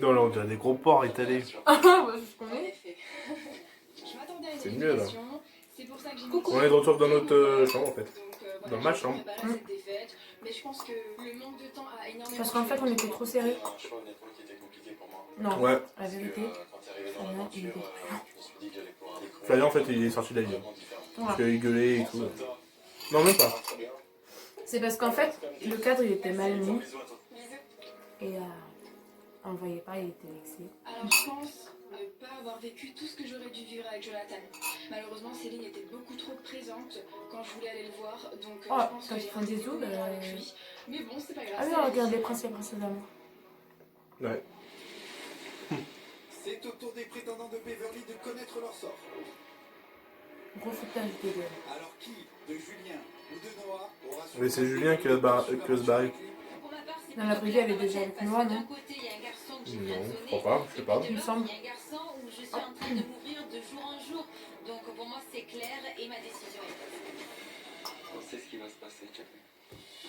Non, là, on dirait des gros porcs étalés. Ah, bah, c'est ce qu'on est. C'est mieux, là. Coucou. On est de retour dans notre chambre, en fait. Dans ma chambre. Parce qu'en fait, on était trop serrés. Non, Ouais. la vérité, Fabien, il était Flavien, en fait, il est sorti de la vie. Parce qu'il gueulait et tout. Non, même pas. C'est parce qu'en fait, le cadre, il était mal mis. Et on le voyait pas, il était vexé. Alors je pense ne pas avoir vécu tout ce que j'aurais dû vivre avec Jonathan. Malheureusement, Céline était beaucoup trop présente quand je voulais aller le voir. Donc Oh, je pense quand qu'il ils y font aura des des zooms, moments avec lui. Mais bon, c'est pas grave. Ah oui, on regarde les princes et princesses d'amour. Ouais. C'est au tour des prétendants de Beverly de connaître leur sort. Gros foutage de gueule. Alors qui, de Julien ou de Noah, aura su... Mais c'est Julien qui va se barrer. Dans la vraie vie, elle est déjà avec Noah, non? Non, je crois pas, je sais pas. Il me semble. Il y a un garçon où je suis en train de m'ouvrir de jour en jour. Donc pour moi, c'est clair et ma décision est faite. On sait ce qui va se passer.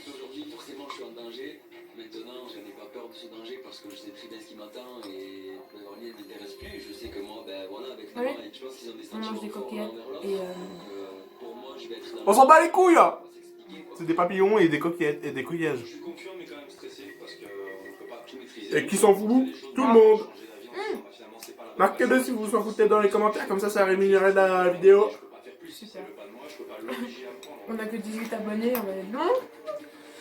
Aujourd'hui, forcément, je suis en danger. Maintenant, je n'ai pas peur de ce danger parce que je sais très bien ce qui m'attend et Beverly ne m'intéresse plus. Je sais que moi, ben voilà, avec Oui. Noah, je pense qu'ils ont des On mange sentiments des forts coquillettes l'un envers l'autre. et Pour moi, je vais être dans On s'en bat les couilles, là. on va s'expliquer, quoi. C'est des papillons et des coquillettes et des coquillages. Je suis confiant, mais quand même stressé parce qu'on ne peut pas tout maîtriser. Et qui s'en fout? Tout le monde. Marquez-le si vous vous en foutez dans les commentaires, comme ça rémunérerait la vidéo. Super. On a que 18 abonnés, on va être non.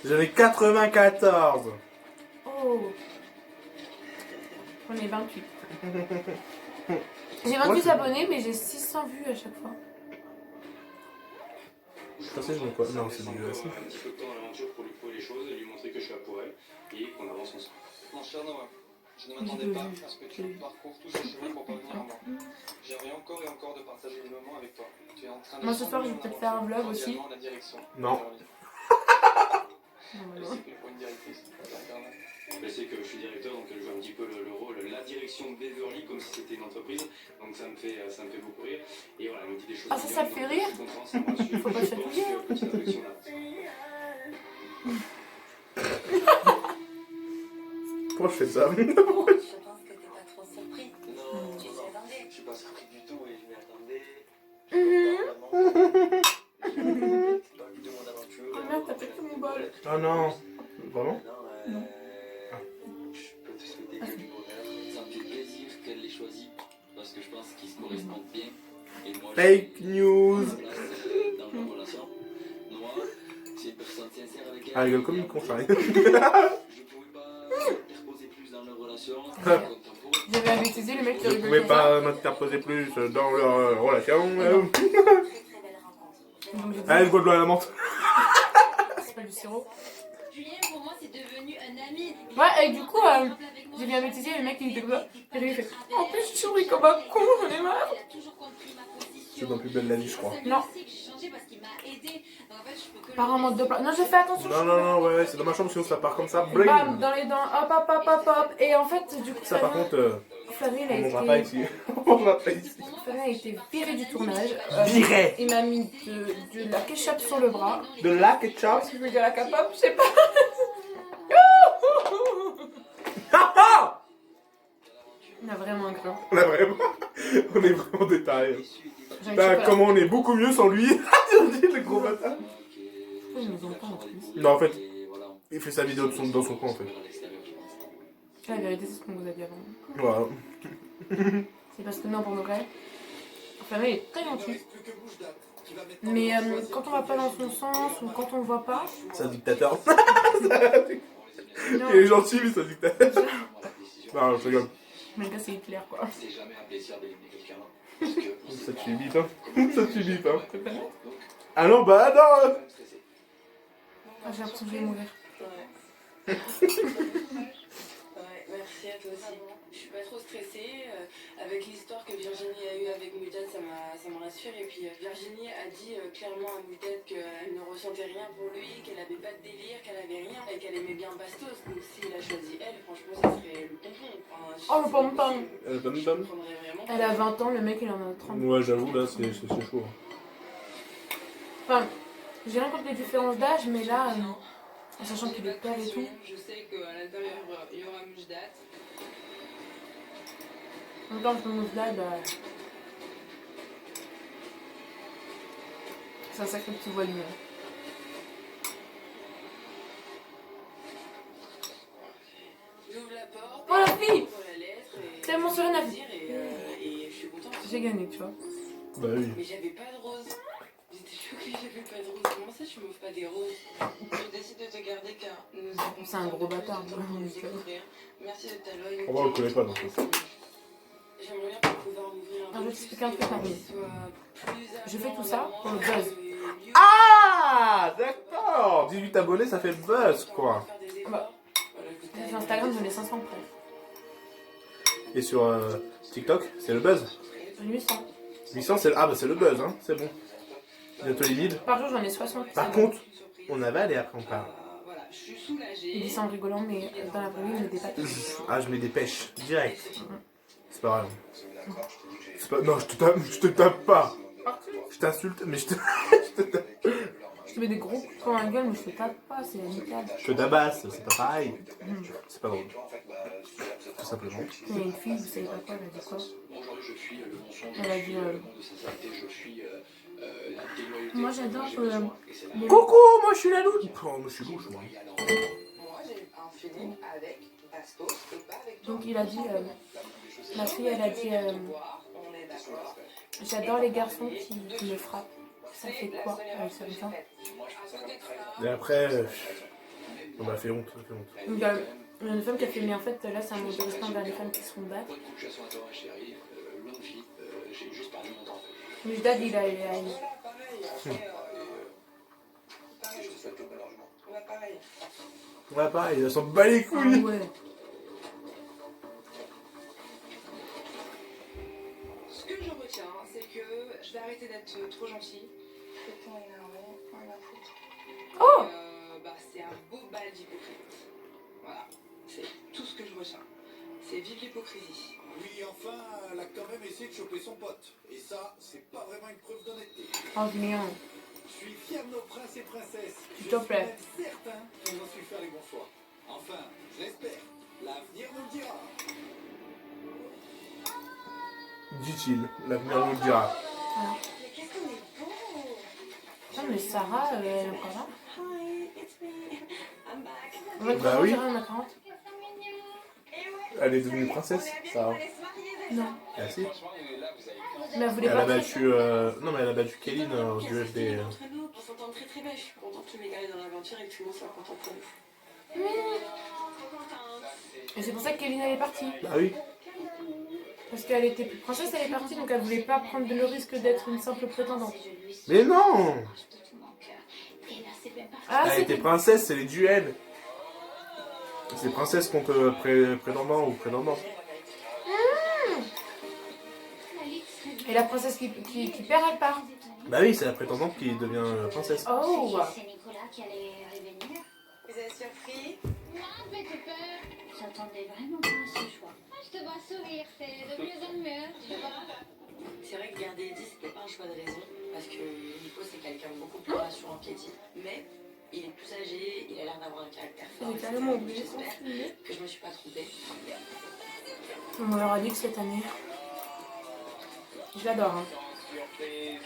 J'en ai 94. Oh. On est 28. J'ai 28 abonnés, mais j'ai 600 vues à chaque fois. Ça c'est je me quoi? Non, c'est dégueulasse. Un petit peu de temps à l'aventure pour lui prouver les choses et lui montrer que je suis là pour elle et qu'on avance ensemble. Mon cher Noah, je ne m'attendais pas à ce que tu parcours tout ce chemin pour parvenir à moi. J'aimerais encore et encore de partager des moments avec toi. Tu es en train de... Moi ce soir, je vais peut-être faire un vlog aussi. La direction. Non. Je sais qu'il faut une directrice. Je sais que je suis directeur, donc je joue un petit peu le rôle, la direction de Beverly, comme si c'était une entreprise. Donc ça me fait beaucoup rire. Et voilà, elle me dit des choses. Ah, ça te fait rire? Faut pas se fouiller. Petite réflexion là. Pourquoi je fais ça? Je pense que t'es pas trop surpris. Non, Tu t'y attendais. je suis pas surpris du tout et je m'y attendais. C'est pas du tout mon aventure. Oh merde, t'as pété mon bol. Ah non. Vraiment? Non. Je peux te souhaiter que du bonheur. Ça me fait plaisir qu'elle l'ait choisi parce que je pense qu'ils se correspondent bien. Et moi, Fake news. dans leur relation. Noah, c'est une personne sincère avec elle. Ah, rigole comme une con, ça. Je pouvais pas m'interposer plus dans leur relation. J'avais invité le mec qui Je rigolait pouvais comme ça. pas m'interposer plus dans leur relation. Très très belle rencontre. Donc j'ai dit, Allez, je bois de l'eau à la menthe. c'est pas du sirop. Julien, pour moi, c'est devenu un ami. Ouais, et du coup, j'ai bien bêtisé, le mec il était comme ça. Et lui il fait en plus, je souris comme un con, j'en ai marre. Il a toujours compris ma position. C'est dans Plus belle la vie, je crois. Non. J'ai changé parce qu'il m'a aidé. Donc en fait, je peux que Par un mode de plat. Non, j'ai fait attention. Non, ouais, c'est dans ma chambre, sinon ça part comme ça. Bam, Bling. dans les dents, hop. Et en fait, du coup, Ça, par contre, Flavien, on il mangera a pas été... ici. On mangera pas ici. Flavien a été viré du tournage. Viré. Il m'a mis de la ketchup sur le bras. De la ketchup. Si je veux dire la capop, je sais pas. On a vraiment un cran. On est vraiment détaillé. J'ai un Bah, chocolat. comment on est beaucoup mieux sans lui. On dit le gros bâtard. Pourquoi ils nous entendent en plus? Non, en fait, il fait sa vidéo dans son coin, en fait. La vérité, c'est ce qu'on vous a dit avant. Voilà. C'est parce que non, pour le vrai, Flavien est très gentil. Plus que bouge date, qui va maintenant Mais choisir quand on va pas dans son sens ou quand on le voit pas, C'est un dictateur. non, Il est gentil, mais c'est un dictateur. Non, je rigole. mais le gars c'est Hitler quoi. C'est jamais un plaisir d'éliminer quelqu'un. Parce que Ça te fait bip, hein. Ça te fait bip, hein. Tu le connais? Ah non, bah non. Ah, j'ai l'impression que je vais mourir. Ouais. Ouais, merci à toi aussi. Je suis pas trop stressée. Avec l'histoire que Virginie a eue avec Moutet, ça me rassure. Et puis Virginie a dit clairement à Moutet qu'elle ne ressentait rien pour lui, qu'elle avait pas de délire, qu'elle avait rien et qu'elle aimait bien Bastos. Donc s'il a choisi elle, franchement, ça serait le pompon. Enfin, Oh le pompon. Bam je bam. le prendrais vraiment. Elle a 20 ans, le mec il en a 30. Ouais, j'avoue, là, c'est chaud. Enfin, j'ai rien contre les différences d'âge, mais là, en sachant qu'il est père et tout. Je sais qu'à l'intérieur, il y aura Mujdat. En même temps, je me mousse là, bah... C'est un sacré petit volume. J'ouvre la porte. Oh la fille! Pour la lettre. Tellement sereine, elle fait- Et je suis contente. J'ai gagné, tu vois. Bah oui. Mais j'avais pas de rose. J'étais choquée, j'avais pas de rose. Comment ça, tu m'offres pas des roses? Je décide de te garder car nous avons C'est un gros bâtard, besoin vraiment, de nous Nicolas. découvrir. Merci de ta loyauté. Oh, bah, on le connaît pas, donc. J'aimerais bien pouvoir m'ouvrir Ah, un je peu vais t'expliquer un plus, truc, que Marie. soit plus Je fais tout avenant ça pour le dans buzz. les lieux. Ah, d'accord. 18 abonnés, ça fait le buzz, quoi. Faire des efforts. Bah. Voilà, écoute, Sur Instagram, j'en ai 500 près. Et sur TikTok, c'est le buzz. 800. 800, c'est le... Ah, bah c'est le buzz, hein. C'est bon. Bientôt les 1000. Par jour, j'en ai 60. Par contre, on avale et après on parle. Voilà, je suis soulagée. Il dit ça en rigolant, mais dans la vraie vie, il me dépasse. Ah, je mets des pêches, direct. C'est pas grave. C'est pas... Non, je te tape pas. Je t'insulte, mais je te... je te tape. Je te mets des gros coups dans la gueule, mais je te tape pas, c'est amical. Je te tabasse, c'est pas pareil. C'est pas drôle. Tout simplement. Il y a une fille, vous savez pas quoi, elle a dit quoi? Aujourd'hui, je fuis le mensonge, Elle a je fuis dit, le manque de sincérité, je fuis la déloyauté. Moi, j'adore, J'ai besoin, et c'est là- Coucou, moi je suis la louche. Oh, moi je suis louche, moi. Moi, j'ai un feeling avec Bastos et pas avec toi. Donc, il a dit, la fille, elle a dit, On est d'accord. j'adore les garçons qui me frappent. Ça fait quoi avec ça, ça? Et après, on m'a fait honte, ça fait honte. Donc, il y a une femme qui a fait, mais en fait, là, c'est un mot de respect envers les femmes qui se font battre. Bonne couchation à toi, ma chérie. Longue vie. J'ai juste perdu mon temps. Mais Dad, il a Voilà, pareil. Après, Je te souhaite le bon argent. ouais, pareil. Ouais, pareil, elle s'en bat les Ah couilles. ouais. Ce que je retiens, c'est que je vais arrêter d'être trop gentille. Étant énervée, rien à foutre. Oh! Bah, c'est un beau bal d'hypocrite. Voilà, c'est tout ce que je retiens. C'est vive l'hypocrisie. Oui, enfin, elle a quand même essayé de choper son pote. Et ça, c'est pas vraiment une preuve d'honnêteté. Oh, merde. Je suis fier de nos princes et princesses. S'il te plaît. Je suis même certain qu'on va su faire les bons choix. Enfin, je l'espère. L'avenir nous le dira. Dit-il, l'avenir nous le dira. Mais qu'est-ce qu'on est beau! Putain, mais Sarah, elle est encore là? Hi, it's me. I'm back. On va Bah oui. on a 40. Elle est devenue princesse, ça. Non. Ah si. Mais elle voulait Elle a pas. battu... Non, mais elle a battu Kéline au duel des... Entre nous, on s'entend très très bien. Je suis contente qu'il m'ait gagné dans l'aventure et que tout le monde soit content pour nous. Et c'est pour ça que Kéline, elle est partie. Bah oui. Parce qu'elle était plus princesse, elle est partie, donc elle voulait pas prendre le risque d'être une simple prétendante. Mais non. Ah, Elle était c'était. princesse, c'est les duels. C'est princesse contre prétendant ou prétendante. Et la princesse qui perd, elle part. Bah oui, c'est la prétendante qui devient princesse. Oh! C'est Nicolas qui allait revenir. Vous avez surpris? J'attendais vraiment pas à ce choix. Je te vois sourire, c'est de mieux en mieux, tu vois. C'est vrai que garder Eddie, c'était pas un choix de raison. Parce que Nico, c'est quelqu'un de beaucoup plus rassurant qu'Eddie. Mais il est plus âgé, il a l'air d'avoir un caractère fort. J'ai carrément etc. oublié son J'espère film. que je me suis pas trompée. On leur a dit que cette année. Je l'adore, hein. Surprise.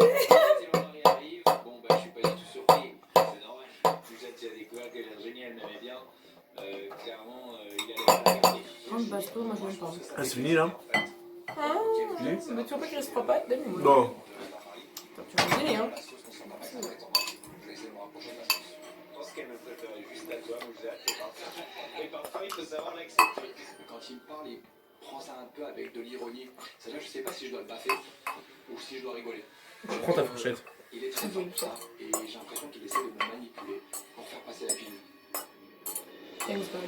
Bon, bah, je suis pas du tout surpris. C'est normal. Déjà, tu as découvert que Virginie, elle m'aimait bien. Clairement, il allait pas la garder. Non, le basto, moi je l'aime pas. Ah, c'est fini là. Ah, mais tu vois pas qu'il reste pas de demi. Non. Tu vas me dire, hein. Je vais essayer de me rapprocher de la sauce. Je pense qu'elle me préférait juste à toi, donc j'ai appelé parfois. Et parfois, il faut savoir l'accepter. Quand il me parle, il prend ça un peu avec de l'ironie. C'est-à-dire, je sais pas si je dois le baffer ou si je dois rigoler. Prends ta fourchette. Il est très fort pour ça, et j'ai l'impression qu'il essaie de me manipuler pour faire passer la pilule. James Bond.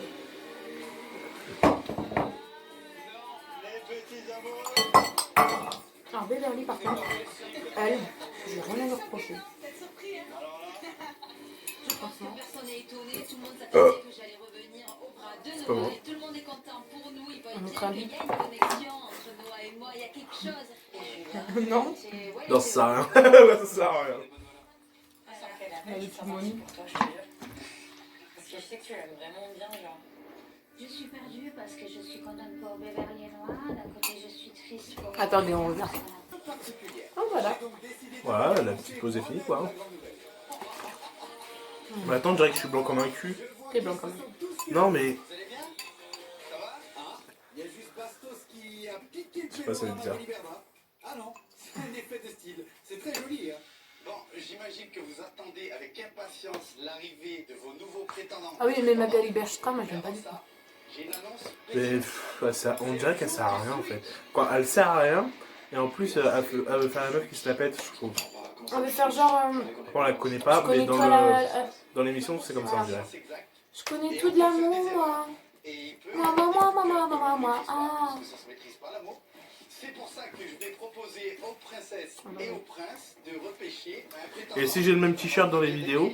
Les petits amours. Alors, Beverly, par contre, elle, j'ai rien à lui reprocher. Franchement. Personne n'est étonné, tout le monde s'attendait que j'allais revenir au bras de pas Noah. moi. Et tout le monde est content pour nous. Il faut À dire notre qu'il avis. y a une connexion entre Noah et moi. Il y a quelque chose. Non. Non, ça sert à rien. Ça sert à rien. Ça me fait la Elle est peine, je suis toute molie. pour toi, je te jure. Parce que je sais que tu l'aimes vraiment bien, genre. Je suis perdue parce que je suis contente pour Beverly et Noah. D'un côté, je suis triste pour... Attendez, on revient. Oh, voilà. Voilà, la petite pause est finie quoi. Maintenant, je dirais que je suis blanc comme un cul. T'es blanc quand même. Non, mais. Vous allez bien? Ça va? Ah, il y a juste Bastos qui a piqué le Je sais pas, ça veut dire. Ah non, c'est un effet de style. C'est très joli, hein. Bon, j'imagine que vous attendez avec impatience l'arrivée de vos nouveaux prétendants. Ah oui, mais Magali Bergstrom, moi j'aime pas du tout. J'ai une annonce. Mais on dirait qu'elle sert à rien en fait. Quoi, elle sert à rien. Et en plus, elle veut faire la meuf qui se la pète, je trouve. On veut faire genre. On la connaît pas, Je mais connais toi dans l'émission, c'est comme ça, on dirait. Je connais tout de l'amour, moi. Moi. Ah. Ça se maîtrise pas l'amour. C'est pour ça que je vais proposer aux princesses et aux princes de repêcher un prétendant. Et si j'ai le même t-shirt dans les vidéos,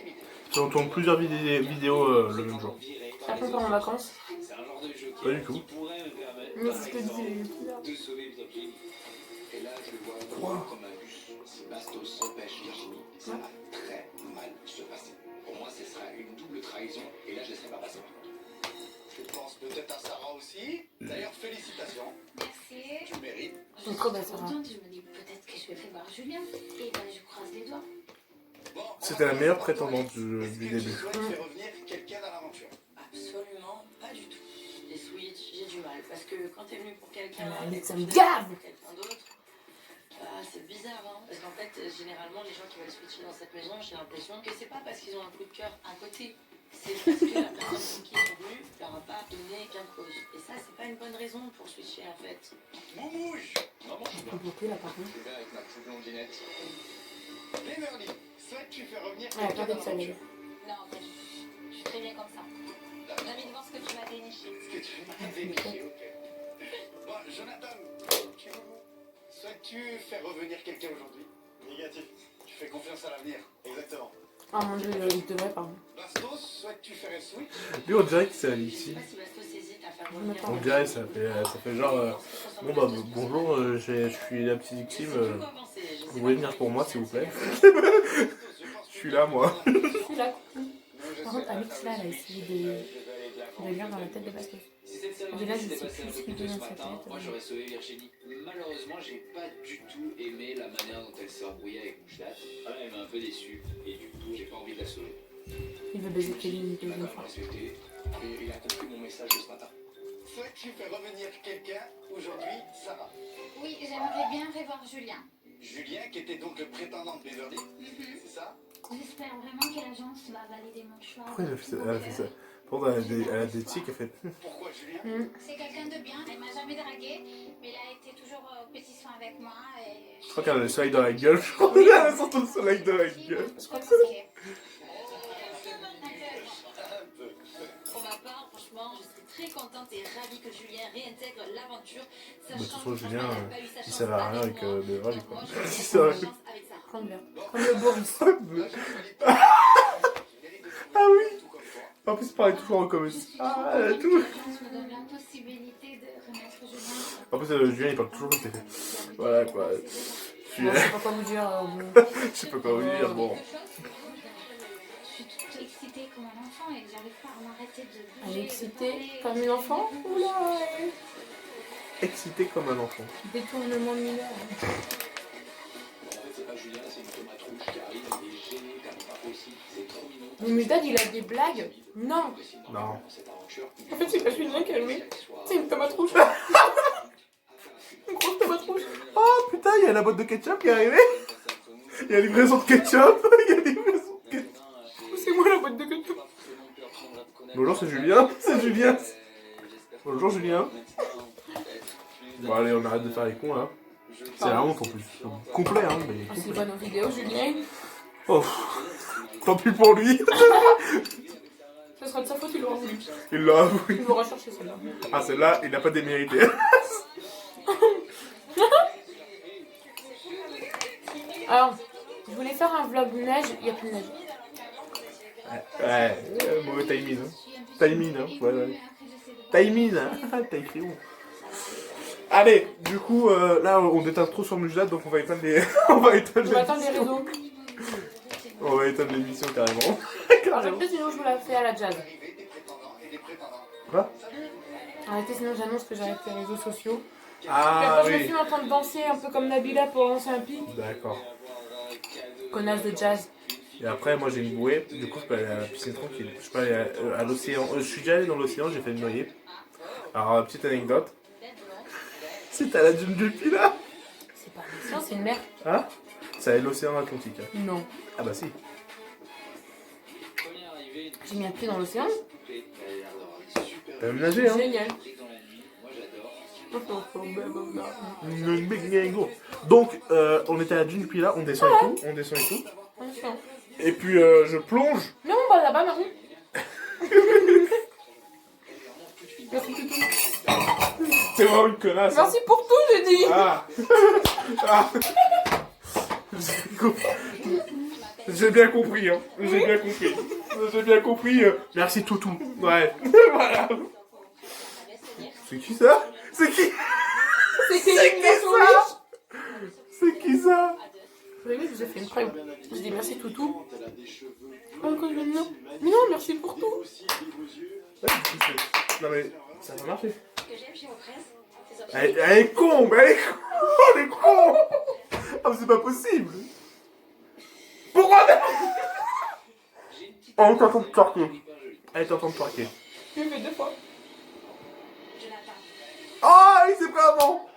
on tourne plusieurs vidéos le même jour. Ça peut pas en vacances. C'est un genre de jeu Pas du tout. qui pourrait me permettre, Mais par c'est ce que exemple, disait. de sauver Virginie. Et là, je le vois gros comme un bus. Si Bastos repêche Virginie, ça va très mal se passer. Pour moi, ce sera une double trahison. Et là, je ne laisserai pas passer. Je pense peut-être à Sarah aussi. D'ailleurs, félicitations. Merci. Tu mérites. Je Donc, suis quoi, bah, très ça va. contente. Je me dis peut-être que je vais faire voir Julien. Et ben, je croise les doigts. Bon, C'était la meilleure prétendante du est-ce que début. tu souhaites faire revenir quelqu'un dans l'aventure? Absolument pas du tout. Les Switch, j'ai du mal. Parce que quand t'es venu pour quelqu'un. Ah, mais ça me gave. Pour quelqu'un d'autre. C'est bizarre, hein. Parce qu'en fait, généralement, les gens qui veulent switcher dans cette maison, j'ai l'impression que c'est pas parce qu'ils ont un coup de cœur à côté. C'est parce que la personne qui est venue leur a pas donné qu'un cause. Et ça, c'est pas une bonne raison pour switcher, en fait. Moumouche. Maman, je suis Faut bloquer là par contre. Je vais avec ma plus blondinette. Beverly, souhaites-tu faire revenir Ouais, quelqu'un attendez dans que ça l'aventure? Non, pas du tout. Je suis très bien comme ça. J'ai envie de voir ce que tu m'as déniché. Ce que tu m'as déniché, ok. Bon, Jonathan, souhaites-tu faire revenir quelqu'un aujourd'hui? Négatif. Tu fais confiance à l'avenir. Exactement. Ah mon dieu, il devrait, pardon. Bastos, souhaites-tu faire un switch? Lui, on dirait que c'est Je Alexis. sais pas si Bastos hésite à faire Je revenir. m'attends. On dirait, ça fait genre. Bon bah bonjour, je suis la petite victime. Vous pouvez venir pour moi s'il vous plaît? Je suis là moi. Je suis là. Par contre, Alix là, elle a essayé de lire dans la tête de Bastos. Si cette série Et là, je s'était sais passée plus un ce peu qu'il plus tôt dit ce dans sa matin, tête. moi j'aurais sauvé Virginie. Malheureusement, j'ai pas du tout aimé la manière dont elle s'est embrouillée avec Mouchlat. Elle m'a un peu déçu et du coup, j'ai pas envie de la sauver. Il veut baiser Kelly une Il m'a deuxième quand même fois. respecté. Et il a compris mon message de ce matin. Souhaites-tu faire revenir quelqu'un aujourd'hui, Sarah? Oui, j'aimerais bien revoir Julien. Julien, qui était donc le prétendant de Beverly, c'est ça? J'espère vraiment que l'agence va valider mon choix. Pourquoi elle a fait ça? Pourtant, elle a des tics, elle fait. Pourquoi Julien? C'est quelqu'un de bien. Elle m'a jamais dragué, mais elle a été toujours aux petits soins avec moi. Et... Je crois qu'elle a le soleil dans la gueule. Je crois qu'elle a surtout le soleil dans la gueule. Je crois que c'est... Pour ma part, franchement, je suis très contente et ravie que Julien réintègre l'aventure. De toute façon, Sachant Julien, qu'il n'a pas eu sa il chance servait à rien avec avec moi. Beverly Donc quoi. moi, je C'est vais vrai. prendre ma chance avec ça. Comme bien. Comme le Boris. Ah oui. En plus, il parlait toujours en commun. Ah, tout. L'agence me donne la possibilité de remettre Julien. En plus, Julien, il parle toujours comme c'était. Voilà quoi. Bon, je sais pas quoi vous dire. Bon. Je sais pas quoi vous dire, bon. Je suis toute excitée comme un enfant et j'arrive pas à m'arrêter de bouger. Elle est de excitée parler, comme de une enfant. bouger. Oula. Excité comme un enfant. Détournement de mineur. En fait, c'est pas Julien, c'est une tomate rouge qui arrive, il est gêné comme pas possible, c'est trop mignon. Mais Mutad, il a des blagues. Non. Non. Cette aventure, En fait, c'est pas Julien qui a aimé. C'est une tomate rouge. Une grosse tomate rouge. Oh putain, il y a la boîte de ketchup qui est arrivée. Il y a livraison de ketchup. Il y a livraison de ketchup. C'est moi la boîte de ketchup. Bonjour, c'est Julien. C'est Julien. Bonjour Julien. Bon allez, on arrête de faire les cons là. C'est la honte en plus. Complet hein, mais Ah, c'est complet. pas nos vidéos, Julien. Oh, tant pis pour lui. Ce sera de sa faute, il l'aura voulu. Il l'a avoué. Il l'aura cherché celle-là. Ah celle-là, il n'a pas démérité. Alors, je voulais faire un vlog neige, il n'y a plus de neige. Ouais, mauvais timing. Hein. Timing, hein. Ouais. Timing, hein. T'as écrit où? Allez, du coup, là, on déteint trop sur Mujlat, donc on va éteindre les... on va éteindre On va attendre les l'émission. réseaux. On va éteindre l'émission carrément. Alors, sinon je vous la fais à la jazz. arrivée des prétendants et des prétendantes. Quoi? Salut. Arrêtez, sinon j'annonce que j'arrête les réseaux sociaux. Ah Quand je me oui. suis en train de danser un peu comme Nabila pour lancer un pic. D'accord. Connasse de jazz. Et après, moi j'ai une bouée, du coup je peux aller à la piscine tranquille. Je peux aller à l'océan. Je suis déjà allé dans l'océan, j'ai fait me noyer. Alors, petite anecdote. C'est à la dune du Pilat. C'est pas un océan, c'est une mer. Hein? C'est l'océan Atlantique. Hein. Non. Ah bah si. J'ai mis un pied dans l'océan. T'as même nagé, hein? Génial. Donc, on était à la dune du Pilat, on descend et tout. On descend et tout. Et puis, je plonge. Non, on va là-bas, Marie. Merci Toutou. C'est vraiment une connasse. Merci pour tout, j'ai dit. Ah. Ah. J'ai bien compris, hein. J'ai bien compris. J'ai bien compris. Merci Toutou. Ouais. Voilà. C'est qui ça? C'est qui? C'est qui ça? C'est qui ça? Vous avez vu, je vous ai fait une preuve. Je dis merci Toutou. Encore une fois, mais non, merci pour tout. Non mais, ça va marcher. Ce que j'aime chez mon prince, c'est son Elle est con, mais elle est con. Elle est con. Ah mais c'est pas possible. Pourquoi? Oh, on t'entend twerker. Elle t'entend twerker. Je l'ai fait 2 fois. Jonathan. Oh, il s'est pris avant.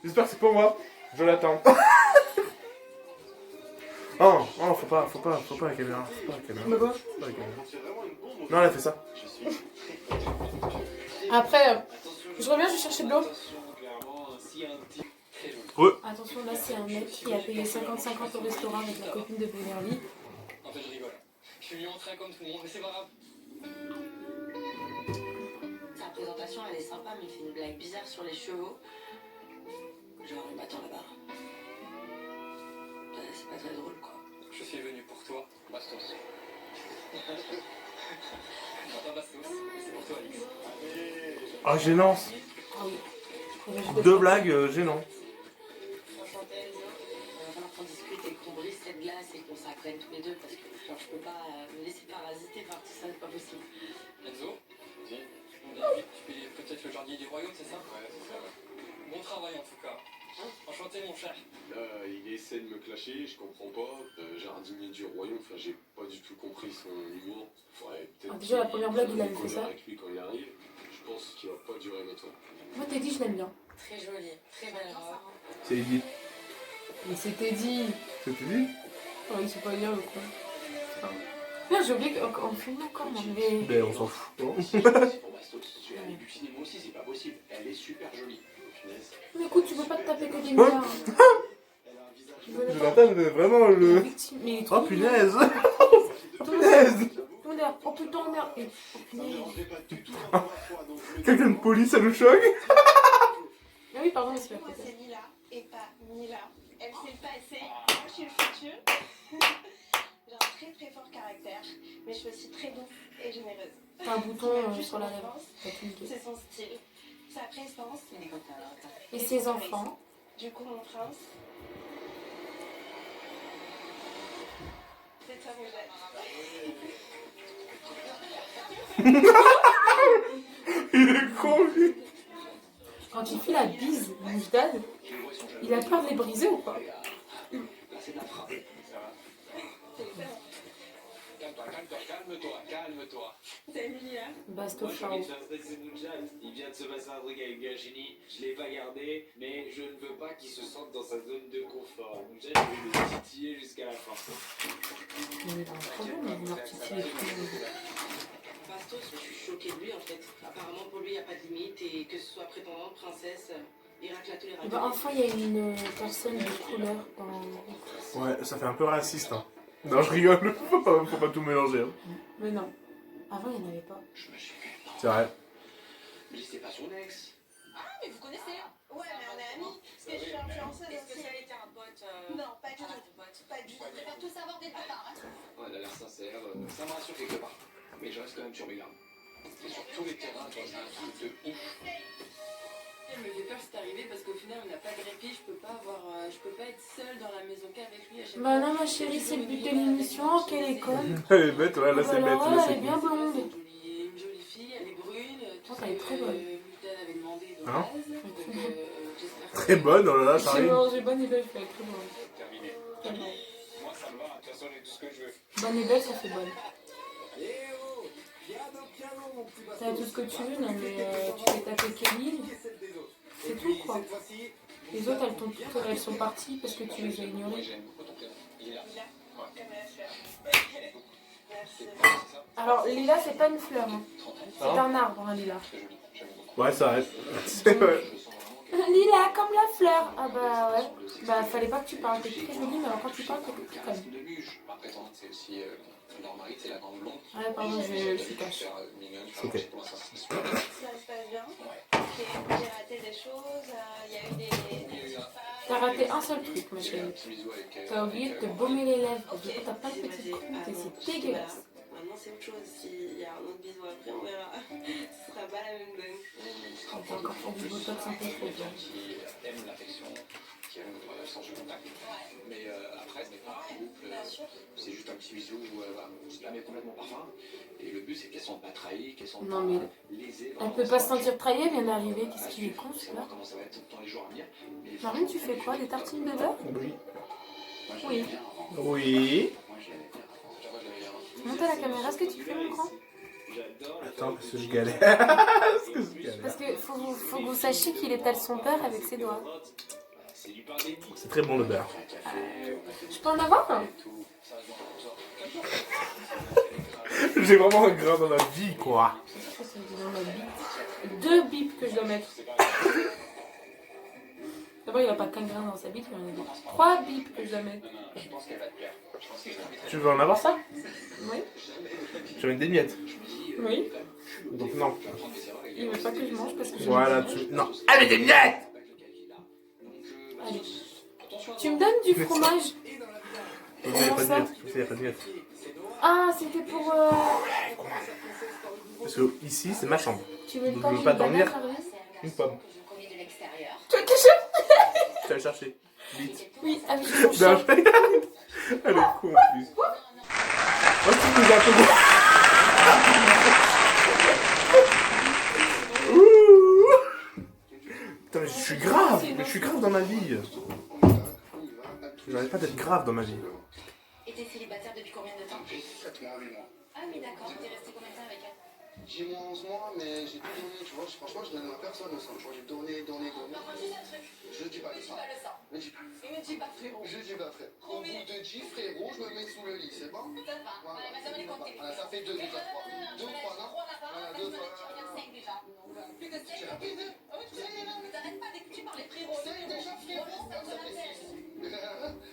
J'espère que c'est pour moi. Je l'attends. Oh, oh, faut pas la caméra. Faut pas la caméra. Mais quoi? Faut pas la caméra. Non, elle a fait ça. Après, je reviens, je vais chercher de l'eau. Ouais. Attention, là c'est un mec qui a payé 50-50 au restaurant avec la copine de Beverly. En fait, je rigole. Je suis montré comme tout le monde, mais c'est pas grave. Sa présentation, elle est sympa, mais il fait une blague bizarre sur les chevaux. Genre, il m'attend là-bas. C'est pas très drôle, quoi. Je suis venu pour toi, Bastos. Attends, Bastos, c'est pour toi, Alix. Ah, gênance. Ah oui. 2 blagues gênantes. Enchantée, Enzo. Il va falloir qu'on discute et qu'on brise cette glace et qu'on s'apprenne tous les deux parce que genre, je peux pas me laisser parasiter par tout ça, c'est pas possible. Enzo, tu es peut-être le jardinier du royaume, c'est ça? Ouais, c'est ça, ouais. Bon travail en tout cas. Enchanté, mon cher. Là, il essaie de me clasher, je comprends pas. Jardinier du royaume, enfin, j'ai pas du tout compris son humour. Faudrait peut-être. Ah, déjà, la première blague, il avait fait ça. Avec lui quand il arrive, je pense qu'il va pas durer longtemps. Moi, t'es dit, je l'aime bien. Très jolie, très belle robe. C'est dit. Mais c'était dit. C'était dit? Oh, il sait pas dire le coup. Là, j'ai oublié qu'en filmant encore, on avait. Ben, on s'en fout. Pour Bastos, tu l'as butinée, moi aussi, c'est pas possible. Elle est super jolie. Punaise. Mais écoute, tu peux pas te taper que des milliards. Jonathan, c'est vraiment le. Victime. Mais il est Oh trop punaise! punaise. Punaise! Oh putain, merde. Oh punaise. Quelqu'un de poli, ça nous choque? Ah oui, pardon, c'est pas Moi, fait. c'est Mila et pas Mila. Elle sait le passé, moi je suis le futur. J'ai un très très fort caractère, mais je suis aussi très douce et généreuse. T'as un bouton sur la lèvre. T'as tout niqué. C'est son style, sa prestance Et ses enfants. Du coup, mon prince, c'est ça mon gars. Il est con, lui! Quand il fait la bise, Moujdad, il a peur de les briser ou pas? Là, c'est de la frappe. Ça va? Calme-toi. C'est Mila. Basto Moi, j'ai Charo. envie de faire stresser Moujad. Il vient de se passer un truc avec Virginie. Je l'ai pas gardé, mais je ne veux pas qu'il se sente dans sa zone de confort. Moujad, je vais le titiller jusqu'à la fin. Mais il a un problème avec leur titi et tout. Bastos, je suis choquée de lui en fait. Apparemment pour lui il n'y a pas de limite et que ce soit prétendante, princesse, il racle à tous les ratés. Bah, enfin, il y a une personne de couleur dans. Ouais, ça fait un peu raciste, hein. Non, je rigole. Faut pas tout mélanger, hein. Mais non. Avant, il n'y en avait pas. Je me suis fait. C'est vrai. Mais c'est pas son ex. Ah, mais vous connaissez? Ouais, mais on est amis. Parce que je suis influenceuse Est-ce que aussi. ça a été un pote Non, pas du tout. pote. Pas du tout. On préfère tout savoir dès le départ. Hein. Ouais, elle a l'air sincère. Ça me rassure quelque part. Mais je reste quand même sur mes gardes. Et sur tous les terrains, toi, c'est un truc de ouf. Elle me fait peur c'est arrivé parce qu'au final on n'a pas de répit, je peux pas être seule dans la maison qu'avec lui à chaque Bah fois. non, ma chérie, c'est le but de l'émission. Quelle école? Elle est bête, ouais, là c'est Voilà, bête. elle Là, est c'est bien blonde. Une jolie fille, elle est brune. Oh, elle est très bonne. demandé de Hein base. Donc, j'espère que- Très bonne, oh là là, J'ai Charlie. mangé bonne et belle, je fais très bonne. Terminé. Tellement. Moi, ça me va. De toute façon, j'ai tout ce que je veux. Bonne et belle, ça fait bonne. Eh oh, piano, piano, mon petit Bastos. T'as tout ce que tu veux, non mais tu fais taper Kelly, c'est tout quoi. Les autres, elles sont parties parce que tu les as ignorées. J'aime beaucoup ton prénom. Il est là. Merci. Alors, Lila, c'est pas une fleur, hein. C'est Hein un arbre, un lilas. Très joli. J'aime beaucoup. Ouais, ça reste. C'est vrai. Je sens vraiment Lila, comme la fleur. Ah bah ouais. Bah, fallait pas que tu parles. T'es très jolie, mais alors quand tu parles, t'es plus que calme. de luge. Après, c'est aussi leur mari, c'est la grande blonde. Ouais, pardon, je suis cache. Ok. Ça se passe bien. Ok, j'ai raté des choses. Il y a eu des T'as raté un seul truc, ma chérie. T'as oublié de te baumer les lèvres. Du coup, t'as pas de petites croûtes et c'est dégueulasse. Maintenant, c'est autre chose. S'il y a un autre bisou après, on verra. Ce sera pas la même donne. T'as encore fait du botox un peu trop. Quelqu'un qui aime l'affection, qui aime changer de contact. Mais après, ce n'est pas un couple, c'est juste un petit bisou où on se la met complètement parfum. Et le but, c'est qu'elles ne sont pas trahies, qu'elles sont Non, mais pas lésées. elle peut pas se sentir trahie, elle vient d'arriver. Qu'est-ce qu'il est con, celui-là. Comment ça va être dans les jours à venir. Marine, tu fais quoi? Des tartines de beurre? Oui. Oui. Oui. Monte à la caméra, est-ce que tu fais mon grand? Attends, parce que je galère. Parce que je galère. Parce que faut que vous sachiez qu'il étale son beurre avec ses doigts. C'est très bon le beurre. Je peux en avoir un? J'ai vraiment un grain dans ma vie, quoi. Dans ma bite. 2 bips que je dois mettre. D'abord, il n'a pas qu'un grain dans sa bite, il en a 3 bips que je dois mettre. Je pense qu'elle va te plaire. Tu veux en avoir ça? Oui. Je vais mettre des miettes. Oui. Donc non. Il veut pas que je mange parce que je Voilà, tu... Non. Allez, des miettes! Allez. Tu me donnes du fromage? Il n'y a pas de miettes. Il n'y a pas de miettes. Ah, c'était pour... Parce que ici, c'est ma chambre. Tu veux Donc pas je veux pas dormir. Charlie? Une pomme. Tu veux que je... Tu vas le chercher. Vite. Oui, avec son Non, chat. je rigole. Elle est con en plus. Moi, je trouve que j'ai un peu bon. Ouh. Putain, mais je suis grave dans ma vie. J'arrête pas d'être grave dans ma vie. Et t'es célibataire depuis combien de temps? 7 mois, 8 mois. Ah oui, d'accord. T'es resté combien de temps avec elle? 10 mois, 11 mois, mais j'ai tout donné, tu vois. Franchement, je donne à personne au sang. Tu vois, j'ai donné. Non, dis un truc. Je dis pas le Dis sang. pas le sang. Ne dis pas. Et ne dis pas frérot. Je dis pas, frère. Au bout de 10 frérot, je me mets sous le lit, c'est bon? Ça va. Allez, maintenant, on est compté. Voilà, ça fait 2 déjà, 3. 2, 3, non? Voilà, 2, 3. Tu regardes 5 déjà. Plus que 5. J'ai rapide. T'arrêtes pas dès que tu parles les frérots. 5 déjà, frérot. Ça fait 6.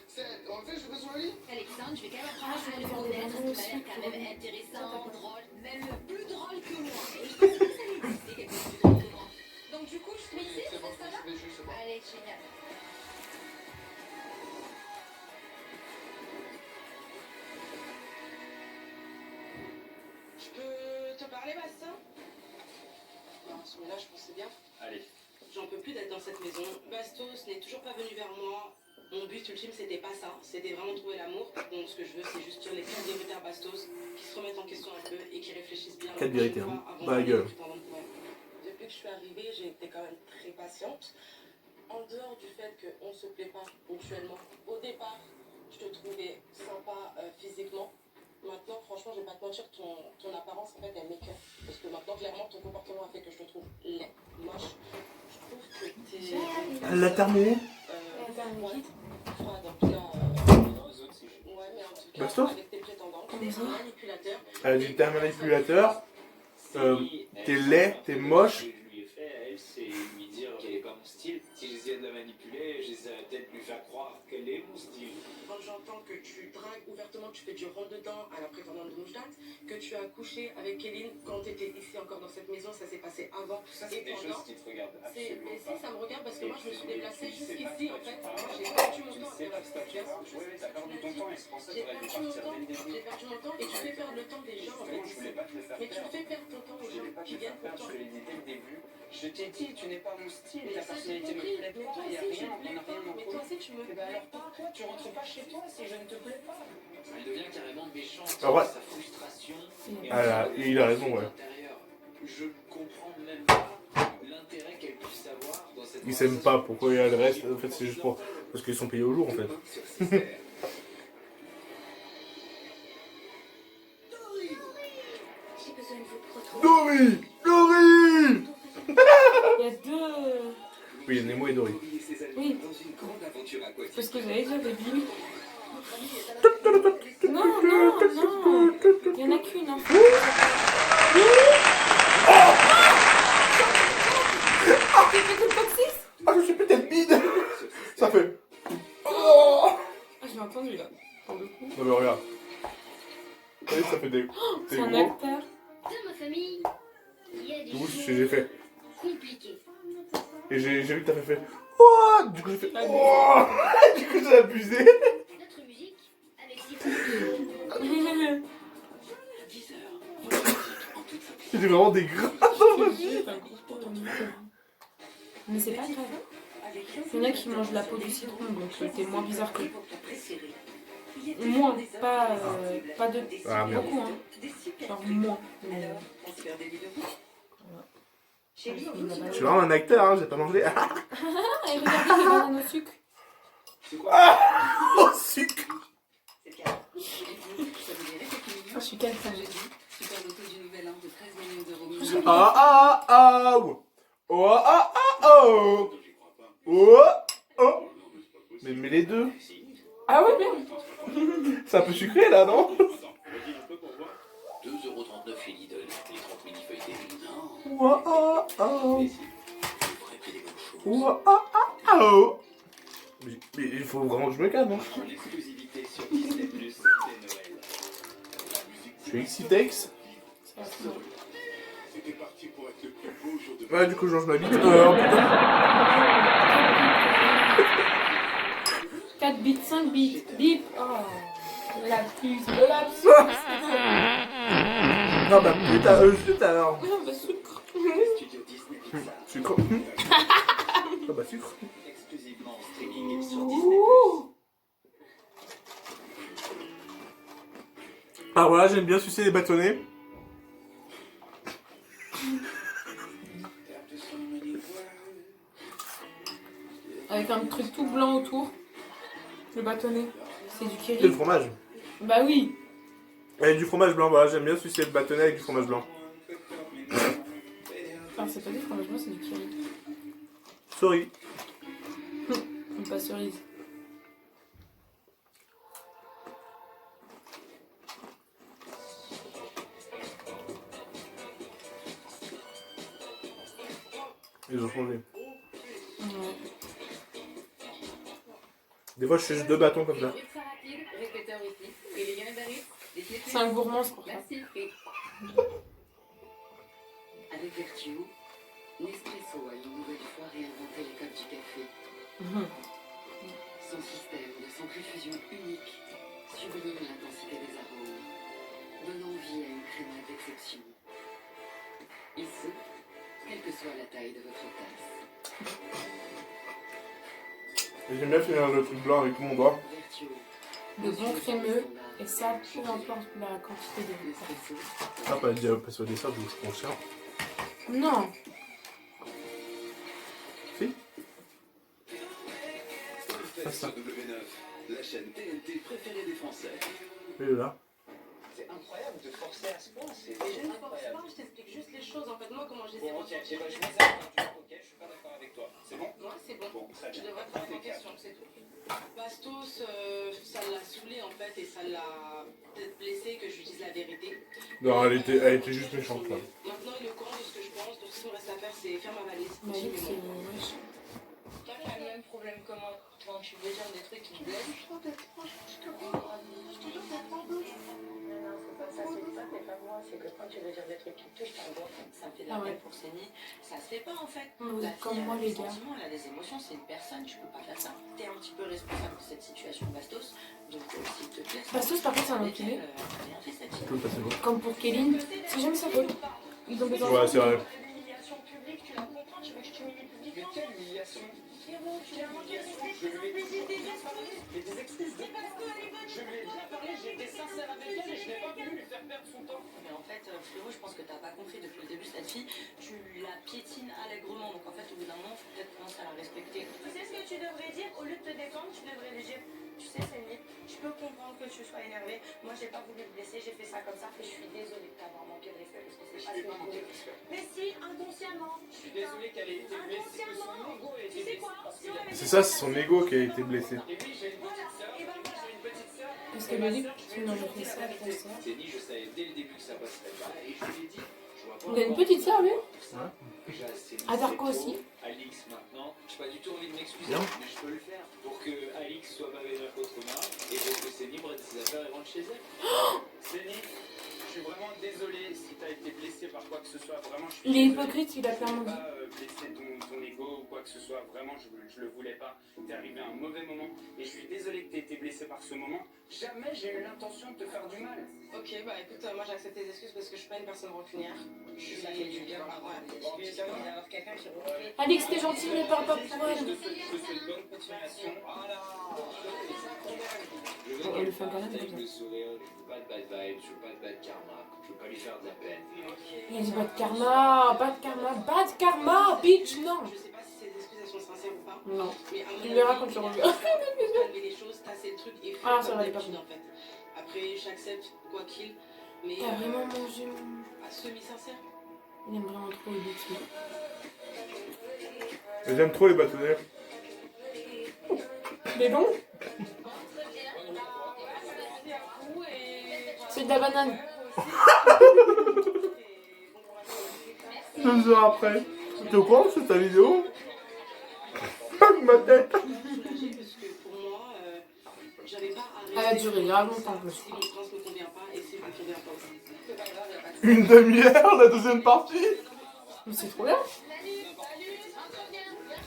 7. En fait, je me mets sous le lit? Alexandre, je vais quand même apprendre à le connaître. Tu m'as l'air quand même intéressant, drôle, même plus drôle que moi. Et je pense que ça l'existe, quelque chose de plus drôle que moi. Donc du coup, je te mets ici, C'est bon, ça va? je mets juste, c'est bon. Allez, génial. Je peux te parler, Bastien? Non, à ce moment-là, je pensais bien. Allez. J'en peux plus d'être dans cette maison. Bastos n'est toujours pas venu vers moi. Mon but ultime, c'était pas ça. C'était vraiment trouver l'amour. Bon, ce que je veux, c'est juste les 4 vérités à Bastos, qui se remettent en question un peu et qui réfléchissent bien. 4 vérités, hein. Dans la gueule. Depuis que je suis arrivée, j'ai été quand même très patiente. En dehors du fait qu'on ne se plaît pas mutuellement, au départ, je te trouvais sympa physiquement. Maintenant, franchement, je vais pas te mentir, ton apparence, en fait, elle m'écoeure. Parce que maintenant, clairement, ton comportement a fait que je te trouve laid, moche. Je trouve que t'es... La thermo. Froide, en tout cas. Ouais, mais en tout cas, Bastos avec tes prétendants, t'es un manipulateur. Elle a dit t'es un manipulateur. T'es laid, t'es moche. Ce que je lui ai fait à elle, c'est lui dire qu'elle n'est pas mon style. Si j'essayais de la manipuler, j'essaierais peut-être de lui faire croire qu'elle est mon style. Quand j'entends que tu dragues ouvertement, que tu fais du rentre-dedans à la prétendante de Moujdat, que tu as couché avec Kéline quand tu étais ici encore dans cette maison, ça s'est passé avant. Ça, c'est des choses qui te regardent absolument Mais si, ça me regarde parce que moi je me suis déplacée jusqu'ici en fait. Moi Tu j'ai perdu mon ne temps. sais pas ce que tu vois. Oui, t'as perdu ton temps et c'est pour ça que J'ai tu aurais dû perdu mon partir temps, dès le début. j'ai perdu mon temps et tu fais perdre le temps des gens en fait. Justement, je voulais pas te le faire Mais tu perdre. fais perdre ton temps aux Je gens voulais pas te qui le faire viennent pour perdre, toi. je te l'ai dit dès le début. Je t'ai dit, tu n'es pas mon style, Mais ta ça, personnalité j'ai me compris. plaît Mais pas, toi il n'y a aussi, je rien, te on plais n'a pas. rien en Mais commun. toi aussi, tu me Eh ben plais alors pas. pourquoi tu rentres pas chez toi si je ne te plais pas? Il devient carrément méchant. Ah ouais. Sa frustration. Ah là, il a raison, ouais. Je ne comprends même pas l'intérêt qu'elle puisse avoir dans cette Ils s'aiment pas, pourquoi il y a le reste? En fait, c'est juste pour... Parce qu'ils sont payés au jour, en fait. J'ai besoin de vous pour retrouver. Dory! Dory! Il y a deux... Oui, il y a Nemo et Dory. Oui, dans une grande aventure aquatique. c'est ce que j'allais dire au début. Non, non, non. Il y en a qu'une, en fait. Ah, je suis peut-être bide! Ça fait... Oh! Ah, je l'ai entendu, là. Pour le coup. Non mais regarde. Vous voyez, ça fait des C'est un gros. acteur. Dans ma famille, il y a des Du coup, choses j'ai fait. compliquées. Et j'ai vu que t'as fait. Oh! Du coup, j'ai fait. Oh! Du coup, j'ai abusé. Notre musique, avec ses J'ai vraiment des gras. Mais c'est pas grave. Il y en a qui mangent la peau du citron, donc c'est moins bizarre que... Moins, pas de... Ah, merde. Beaucoup, hein. Genre moins. Mais... Je suis vraiment un acteur, hein, j'ai pas mangé. Ah, et regardez les bananes au sucre. Au sucre! Ah, je suis quelqu'un. Super loto du nouvel an de 13 millions d'euros. Ah ah ah! Oh ah ah oh! Oh oh! Mais les deux! Ah ouais, bien. C'est un peu sucré là, non? 2,39€ chez Lidl, les 30 mini feuilletés. Non, Oh ah ah! mais c'est vrai qu'il y a des bonnes choses. Oh ah ah ah! Mais il faut vraiment que je me calme, hein. En exclusivité sur Disney+, dès Noël. Je suis Xitex. C'était parti pour être le plus beau jour de Ouais, du coup, je change ma bite. 4 bits, 5 bits, bip. Oh, la puce de la puce. Ah bah putain, alors. Oh, bah, sucre. Studio Disney Pixar. Sucre. Ah bah sucre. Exclusivement en streaming sur Disney+. Ah voilà, j'aime bien sucer les bâtonnets. Avec un truc tout blanc autour. Le bâtonnet. C'est du Et le kiri. fromage. Bah oui. Avec du fromage blanc, voilà, j'aime bien sucer le bâtonnet avec du fromage blanc. Enfin, c'est pas du fromage blanc, c'est du kiri. Sorry. Une pas cerise. Ils ont changé. Ouais. Des fois, je fais juste 2 bâtons comme ça. Répéteur ici. Et les gars d'arrêt. C'est un gourmand, c'est pour ça. Merci. Avec Vertuo, Nespresso a une nouvelle fois réinventé les codes du café. Son système de centrifusion unique sublime l'intensité des arômes, donnant vie à une crémade d'exception. Et ce, quelle que soit la taille de votre tasse. J'aime bien finir le truc blanc avec tout mon doigt. Vertuo, De bon crémeux. Et ça, peu importe la quantité de Nespresso, Ah, pas dire passer au dessert, je suis conscient. Non. Si. Faites sur W9, la chaîne TNT préférée des Français. Et là. C'est incroyable de forcer à ce point, c'est Je ne force pas, je t'explique juste les choses. En fait, moi, comment je les ai Bon, ok, ressenties. je mets ça en ok, je suis pas d'accord avec toi. C'est bon? Moi, c'est bon. Bon, très Je bien. devrais te remettre en question, c'est tout. Bastos, ça l'a saoulé en fait et ça l'a peut-être blessé que je lui dise la vérité. Non, elle était juste méchante là. Maintenant, il est au courant de ce que je pense, donc ce qu'il me reste à faire, c'est faire ma valise. Mais J'ai oui, mes c'est mots. wesh. Toi, tu as le même problème que moi quand tu veux dire des trucs qui me blessent. Je te comprends. Je te jure d'être en douce. Non, c'est pas ça, c'est pas moi. C'est que quand tu veux dire des trucs qui me touchent, ça me fait de la Ah ouais. peine pour Séni. Ça se fait pas en fait. Oui, La comme fille, moi, elle a les des gars. sentiments, elle a des émotions, c'est une personne, tu peux pas faire ça. T'es un petit peu responsable de cette situation, Bastos. Donc, s'il te plaît. Bastos, par contre, c'est un enculé. Elle a rien fait cette fille. Tout passer bon. Comme pour Kéline, c'est jamais sa faute. Ils ont besoin Ouais, c'est vrai. L'humiliation publique, tu la comprends, tu veux que je t'humilie Mais publiquement. quelle humiliation! Frérot, tu as manqué de respect, Je lui ai mais j'ai des Mais excuses. des excuses de C'est parce qu'elle est bonne. Je lui ai bien parlé, j'ai été sincère avec elle et je n'ai pas voulu lui faire perdre son temps. Mais en fait, frérot, je pense que t'as pas compris depuis le début, cette fille, tu l'as piétine allègrement. Donc en fait, au bout d'un moment, il faut peut-être commencer à la respecter. Tu sais ce que tu devrais dire? Au lieu de te défendre, tu devrais lui dire, tu sais, Céline, je peux comprendre que tu sois énervée. Moi, j'ai pas voulu te blesser, j'ai fait ça comme ça. Et je suis désolée de t'avoir manqué de respect parce que c'est Je n'ai pas manqué de respect. Mais si, inconsciemment. Je suis désolé qu'elle ait été blessée, que son ego ait été blessé. C'est ça, c'est son ego qui a été blessé. Et oui, j'ai une petite sœur. J'ai une petite sœur. Parce qu'elle me dit que tu n'en as fait ça, fait ça. Céline, je savais dès le début que ça passerait pas. Et je lui ai dit, je vois pas. Il a une petite sœur, lui. Déjà, Céline, À Darko c'est aussi. trop. Alix maintenant, je n'ai pas du tout envie de m'excuser, Bien. mais je peux le faire pour que Alix soit pas vénère contre moi et pour que Céline prenne ses affaires et rentre chez elle. Céline, je suis vraiment désolé si tu as été blessé par quoi que ce soit. Vraiment, je suis Il est désolé. hypocrite, il a Je clairement voulais dit. pas blesser ton ego ou quoi que ce soit. Vraiment, je le voulais pas. T'es arrivé à un mauvais moment et je suis désolé que tu aies été blessé par ce moment. Jamais j'ai eu l'intention de te faire du mal. Ok, bah écoute, moi j'accepte tes excuses parce que je suis pas une personne rancunière. Ça fait du bien. Ouais, je suis bien d'avoir quelqu'un qui refait. Alix, t'es gentil, mais parle pas pour elle. Je te souhaite bonne continuation. Voilà. Je veux On qu'elle lui fait un parte câlin, avec comme le sourire, je veux pas de bad vibes, je veux pas de bad karma, je veux pas lui faire de la peine. Il a dit pas de karma, pas de karma, pas de karma, bitch, non. Je sais pas si ces excuses elles sont sincères ou pas. Non. Mais à mon Tu verras avis, quand tu il a reviens. calmer les choses, tasser le truc et faire Ah, ça comme va, il est pas d'habitude en fait. Après, j'accepte quoi qu'il. Mais T'as vraiment mangé mon... semi-sincère. Il aime vraiment trop les bêtises. J'aime trop les bâtonnets. Mais bon, c'est de la banane. 2 heures après. T'es au courant c'est ta vidéo? Fuck ma tête. Parce que pour moi, j'avais pas à Elle a duré grave longtemps en plus. si mon prince ne convient pas et si je ne conviens pas aussi. C'est pas grave, y a pas de Une demi-heure, la deuxième partie. Mais c'est trop bien.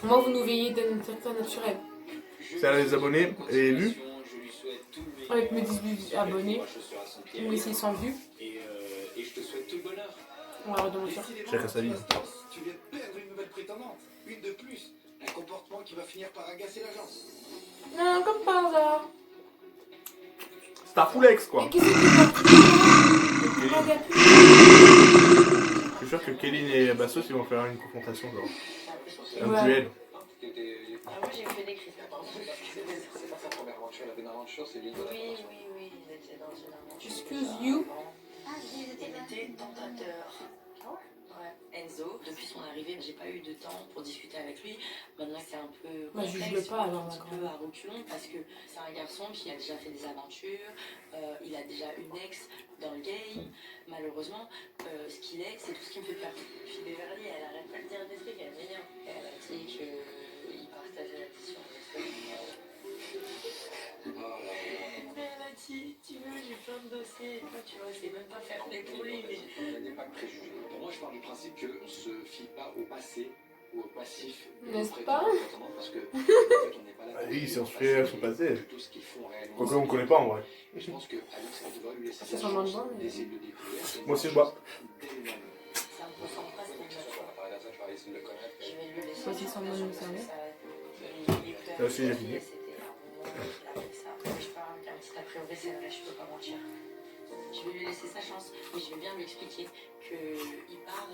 Moi, vous nous veillez d'un certain naturel. C'est à les abonnés et les vues. Je lui souhaite tout le meilleur. Avec mes 18 abonnés, Moi, je serai à son pied. mes 600 vues, Et je te souhaite tout le bonheur. on va redemander ça. Chacun sa vie. Tu viens de perdre une nouvelle prétendante. Une de plus. Un comportement qui va finir par agacer l'agence. Non, comme par hasard. Starfoulex quoi. Mais qu'est-ce que tu fais? Je suis sûr que Kéline et Bastos ils vont faire une confrontation genre. Un Ouais. duel. Moi j'ai fait des crises. C'est pas sa première aventure, elle avait une aventure, c'est l'île de la Oui, il était dans une aventure. Excuse you. Il était tentateur. Ouais. Enzo, depuis son arrivée, j'ai pas eu de temps pour discuter avec lui. Maintenant c'est un peu Bah, complexe, juge-le pas, alors, un petit ma peu à reculons parce que c'est un garçon qui a déjà fait des aventures, il a déjà une ex dans le game. Malheureusement, ce qu'il est, c'est tout ce qui me fait peur. Puis Beverly, elle arrête pas de dire des trucs, elle m'énerve. Elle a dit qu'il partageait la vision. Mais elle a dit, tu veux, j'ai plein de dossiers et toi, tu vois, c'est même pas faire des pour lui, mais... Il n'y a pas de préjugés. Pour moi, je pars du principe qu'on ne se fie pas au passé ou au passif. N'est-ce prétendant, pas? prétendant, parce que, en fait, on n'est pas là Ah pour oui, si on se juger fait le son passé. tout ce qu'ils font réellement. Quoique on connaît pas en vrai. Et je pense que Alex, elle devrait lui laisser C'est sa sûrement chance bon, mais- d'essayer de le découvrir. Moi aussi je bois. Dès le lendemain. Ça me concentre pas, c'est Donc, que ce soit la parler à ça, je vais essayer de le connaître. Je vais lui laisser. Moi aussi, sans me le servir. Ça aussi, j'ai fini. Je parle un petit a priori, c'est vrai, je peux pas mentir. Je vais lui laisser sa chance, mais je vais bien lui expliquer qu'il part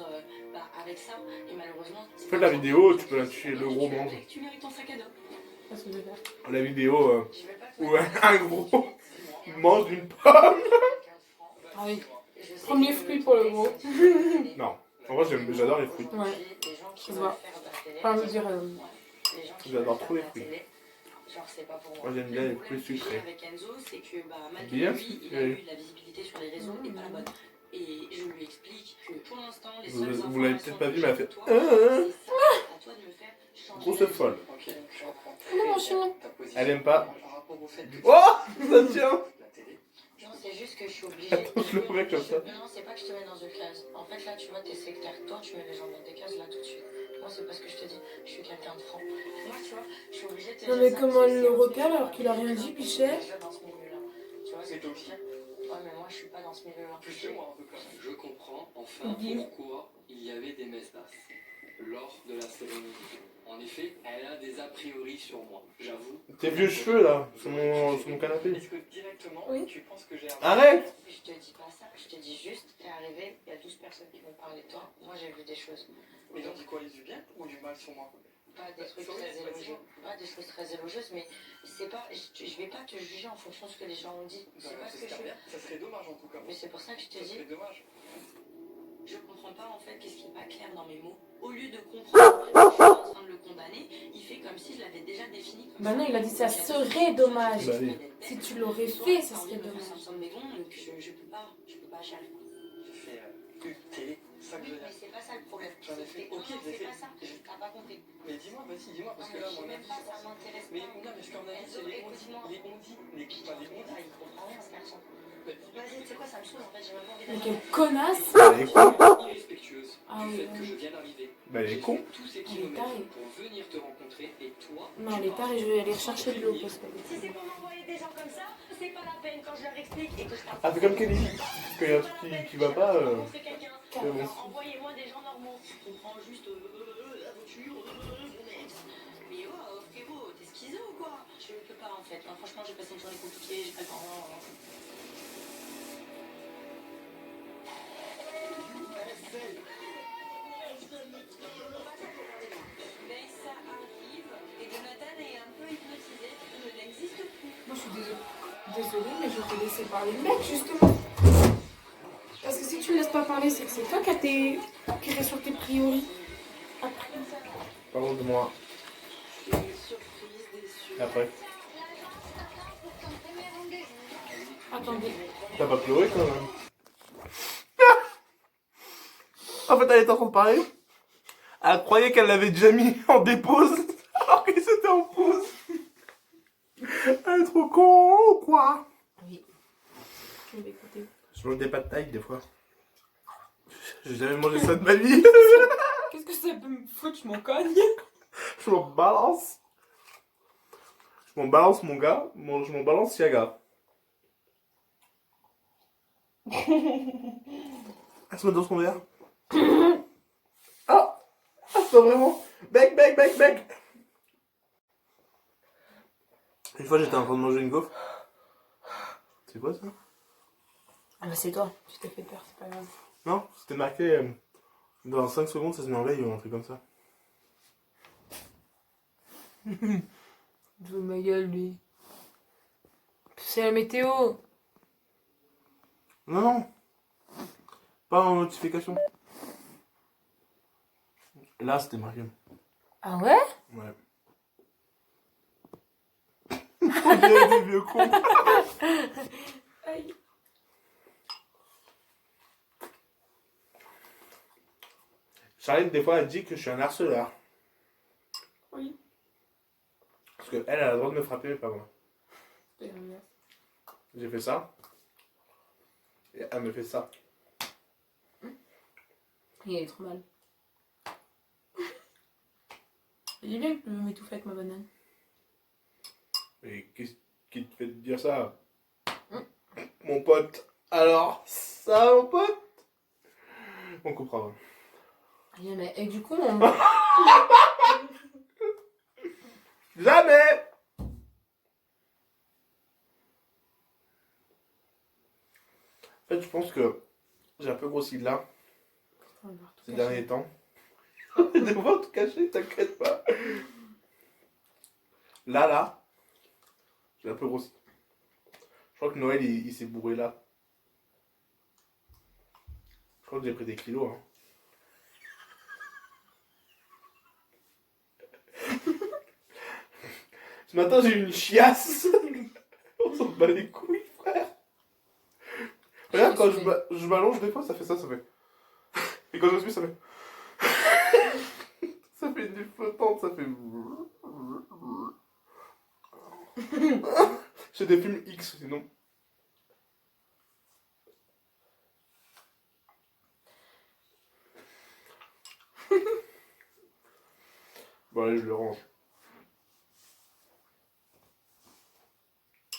avec ça, et malheureusement... Fais la vidéo, tu peux la tuer, le gros mange. Tu mérites ton sac à dos. Qu'est-ce que je vais faire? La vidéo Je vais pas te où un gros mange une pomme. Ah oui. Premier fruit pour le gros. Non. En vrai j'adore les fruits. Ouais. Ça se voit. Enfin, je veux dire, J'adore trop les fruits. Genre, c'est pas pour moi. Moi j'aime bien les fruits sucrés. Avec Enzo, c'est que malgré Bien lui, il a eu de la visibilité sur les réseaux et pas la bonne. Et je lui explique que pour l'instant, les seules informations Vous l'avez peut-être pas vu, mais elle fait. que toi, c'est ça, à toi de me faire changer. Grosse folle. Ok, je comprends. Non, mon chien. Ta position Elle aime pas. par rapport au fait que Oh, ça tient. la télé. Non, c'est juste que je suis obligée. Attends, je le remets comme ça. Non, c'est pas que je te mets dans une case. En fait, là, tu vois, t'es sectaire. Toi, tu mets les gens dans des cases là tout de suite. Moi, c'est pas ce que je te dis. Je suis quelqu'un de franc. Moi, tu vois, je suis obligée de te Non, dire mais ça comment parce que elle c'est le un recale truc alors qu'il a rien dit, Pichet? déjà dans ce milieu-là. Tu vois, c'est tout. Ouais, mais moi, je suis pas dans ce milieu-là. Plus que moi, en tout cas. Je comprends enfin Dis. pourquoi il y avait des messes-basses lors de la cérémonie. En effet, elle a des a priori sur moi, j'avoue. Tes vieux cheveux là, sur mon canapé. Est-ce que directement, Oui. tu penses que j'ai un... Arrête. Je te dis pas ça. Je te dis juste, t'es arrivé, il y a 12 personnes qui vont parler de toi. Moi, j'ai vu des choses. Mais t'en dis quoi, du bien ou du mal sur moi? Pas des trucs très élogieux, pas des choses très élogieuses, mais c'est pas, je vais pas te juger en fonction de ce que les gens ont dit. C'est pas ce que je fais. Ça serait dommage en tout cas. Mais c'est pour ça que je te Ça dis, serait dommage. je comprends pas en fait qu'est-ce qui est pas clair dans mes mots. Au lieu de comprendre que je suis en train de le condamner, il fait comme si je l'avais déjà défini comme Bah ça. non, il a dit ça serait dommage. Bah oui. Si tu l'aurais fait, ça serait dommage. dommage. Ça me maison, donc je peux pas, j'y arrive pas. J'ai fait une télé, ça que je veux Mais dire. c'est pas ça le problème. J'en ai fait. Non, Ok, j'ai c'est fait. pas ça. T'as pas compris. Mais dis-moi, vas-y, dis-moi, parce Non, que mais là, je sais mon même avis. pas, ça m'intéresse Mais pas. non, mais ce qu'on a dit, c'est les ondits. Les ondits, les pas les ondits. Ah, il comprend rien ce garçon. Vas-y, tu sais quoi, ça me saoule en fait, j'ai même envie Mais d'aller. quelle connasse. Elle est con. Irrespectueuse Ah du oui, fait oui. que je viens d'arriver. Bah, elle est J'ai con. fait tous ces Elle est kilomètres tarée. pour venir te rencontrer et toi. Non, elle est tarée, je vais aller rechercher de l'eau parce que... Si c'est pour m'envoyer des gens comme ça, c'est pas la peine quand je leur explique et que je Ah, c'est comme Kelly. Quand il y a un truc qui va pas. rencontrer quelqu'un. Mais bon. Alors, envoyez-moi des gens normaux. Je comprends juste la voiture, mon ex. Mais oh, frérot, t'es schizo ou quoi? Je peux pas en fait. Non, franchement, j'ai passé une journée compliquée, j'ai pas le temps. Mais ça arrive et Jonathan est un peu hypnotisé, ne n'existe plus. Moi, je suis désolée, mais je vais te laisser parler le mec, justement. Parce que si tu ne laisses pas parler, c'est que c'est toi qui es sur tes priori. Après. Parlons de moi. Surprise, déçue. Après. Attendez. T'as pas pleuré quand même. En fait, elle était en train de parler. Elle croyait qu'elle l'avait déjà mis en dépose. Alors qu'il était en pause. Elle est trop con ou quoi? Oui. Je vais écouter. Je mange des pâtes taille des fois. J'ai jamais mangé ça de ma vie. Qu'est-ce que ça peut me foutre? Je m'en cogne. Je m'en balance. Je m'en balance mon gars. Je m'en balance Yaga. Elle se met dans son verre. Ah, c'est pas vraiment. Bec, bec, bec, bec. Une fois j'étais en train de manger une gaufre. C'est quoi ça? Ah bah c'est toi. Tu t'es fait peur, c'est pas grave. Non, c'était marqué dans 5 secondes ça se met en veille ou un truc comme ça. Je veux ma gueule, lui. C'est la météo. Non, non. Pas en notification. Là c'était marqué. Ah ouais? Ouais. Il y a des vieux cons. Aïe. Charline, des fois, elle dit que je suis un harceleur. Oui. Parce qu'elle a le droit de me frapper, mais pas moi. J'ai fait ça. Et elle me fait ça. Il est trop mal. J'ai bien que tu m'étouffer avec ma banane. Et qu'est-ce qui te fait dire ça? Mon pote. Alors, ça, mon pote? On comprend. Et du coup, on... Jamais! En fait, je pense que j'ai un peu grossi de là, ces derniers temps. Des fois, tout caché, t'inquiète pas. Là, j'ai un peu grossi. Je crois que Noël, il s'est bourré là. Je crois que j'ai pris des kilos, hein. Ce matin, j'ai eu une chiasse. On s'en bat les couilles, frère. Regarde, quand je m'allonge, des fois, ça fait ça, ça fait. Et quand je me suis, ça fait. Ça fait une flottante, ça fait. J'ai des films X, sinon. Bon, allez, je le range.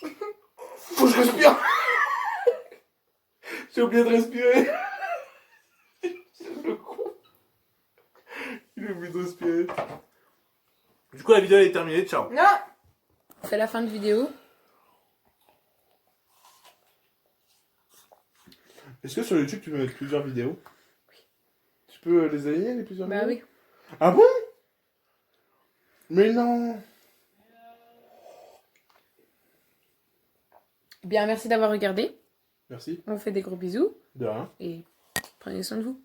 Faut que je respire. J'ai oublié de respirer. C'est le con. Il a oublié de respirer. Du coup, la vidéo elle est terminée. Ciao. Non. C'est la fin de vidéo. Est-ce que sur YouTube tu peux mettre plusieurs vidéos? Tu peux les aligner, les plusieurs Bah vidéos? oui. Ah bon? Mais non! Bien, merci d'avoir regardé. Merci. On vous fait des gros bisous De rien. et prenez soin de vous.